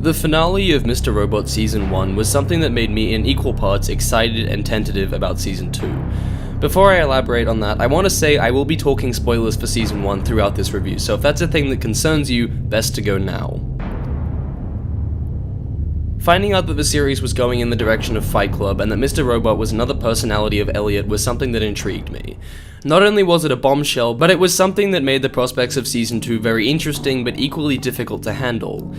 The finale of Mr. Robot Season 1 was something that made me in equal parts excited and tentative about Season 2. Before I elaborate on that, I want to say I will be talking spoilers for Season 1 throughout this review, so if that's a thing that concerns you, best to go now. Finding out that the series was going in the direction of Fight Club and that Mr. Robot was another personality of Elliot was something that intrigued me. Not only was it a bombshell, but it was something that made the prospects of Season 2 very interesting but equally difficult to handle.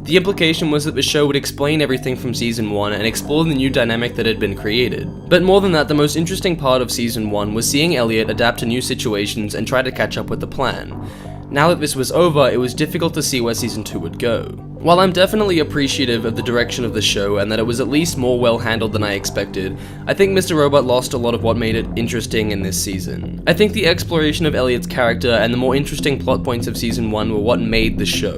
The implication was that the show would explain everything from Season 1 and explore the new dynamic that had been created. But more than that, the most interesting part of Season 1 was seeing Elliot adapt to new situations and try to catch up with the plan. Now that this was over, it was difficult to see where Season 2 would go. While I'm definitely appreciative of the direction of the show and that it was at least more well handled than I expected, I think Mr. Robot lost a lot of what made it interesting in this season. I think the exploration of Elliot's character and the more interesting plot points of Season 1 were what made the show.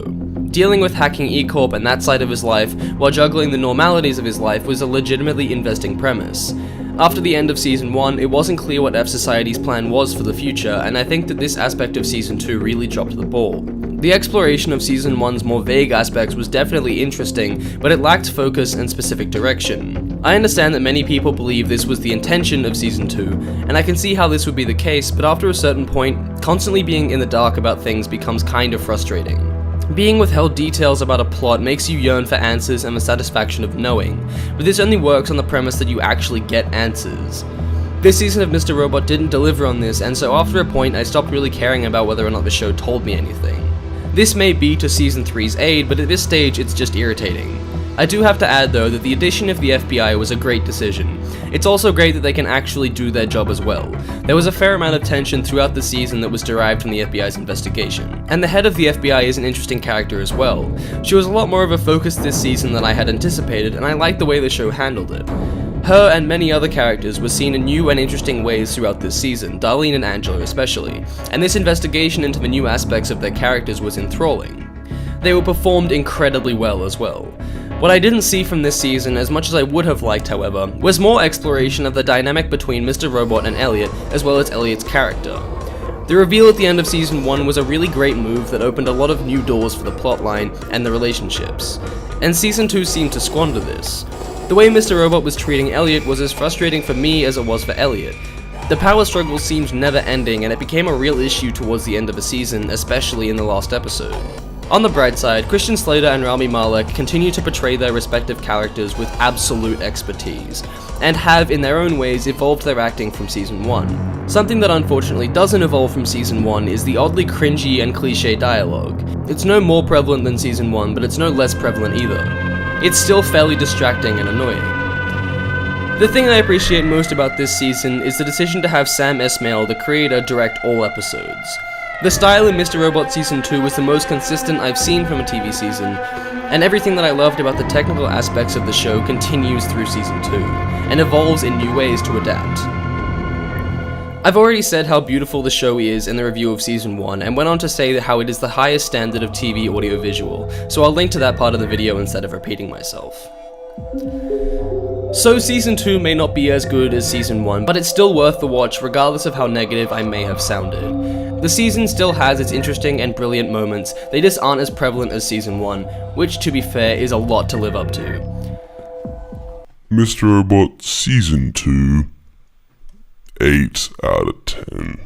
Dealing with hacking E-Corp and that side of his life, while juggling the normalities of his life, was a legitimately investing premise. After the end of Season 1, it wasn't clear what F Society's plan was for the future, and I think that this aspect of Season 2 really dropped the ball. The exploration of Season 1's more vague aspects was definitely interesting, but it lacked focus and specific direction. I understand that many people believe this was the intention of Season 2, and I can see how this would be the case, but after a certain point, constantly being in the dark about things becomes kind of frustrating. Being withheld details about a plot makes you yearn for answers and the satisfaction of knowing, but this only works on the premise that you actually get answers. This season of Mr. Robot didn't deliver on this, and so after a point I stopped really caring about whether or not the show told me anything. This may be to Season 3's aid, but at this stage it's just irritating. I do have to add though that the addition of the FBI was a great decision. It's also great that they can actually do their job as well. There was a fair amount of tension throughout the season that was derived from the FBI's investigation. And the head of the FBI is an interesting character as well. She was a lot more of a focus this season than I had anticipated, and I liked the way the show handled it. Her and many other characters were seen in new and interesting ways throughout this season, Darlene and Angela especially, and this investigation into the new aspects of their characters was enthralling. They were performed incredibly well as well. What I didn't see from this season, as much as I would have liked however, was more exploration of the dynamic between Mr. Robot and Elliot, as well as Elliot's character. The reveal at the end of Season 1 was a really great move that opened a lot of new doors for the plotline and the relationships, and Season 2 seemed to squander this. The way Mr. Robot was treating Elliot was as frustrating for me as it was for Elliot. The power struggle seemed never ending, and it became a real issue towards the end of the season, especially in the last episode. On the bright side, Christian Slater and Rami Malek continue to portray their respective characters with absolute expertise, and have in their own ways evolved their acting from Season 1. Something that unfortunately doesn't evolve from Season 1 is the oddly cringy and cliché dialogue. It's no more prevalent than Season 1, but it's no less prevalent either. It's still fairly distracting and annoying. The thing I appreciate most about this season is the decision to have Sam Esmail, the creator, direct all episodes. The style in Mr. Robot Season 2 was the most consistent I've seen from a TV season, and everything that I loved about the technical aspects of the show continues through Season 2, and evolves in new ways to adapt. I've already said how beautiful the show is in the review of Season 1, and went on to say that how it is the highest standard of TV audiovisual, so I'll link to that part of the video instead of repeating myself. So Season 2 may not be as good as Season 1, but it's still worth the watch regardless of how negative I may have sounded. The season still has its interesting and brilliant moments, they just aren't as prevalent as Season 1, which to be fair is a lot to live up to. Mr. Robot Season 2, 8 out of 10.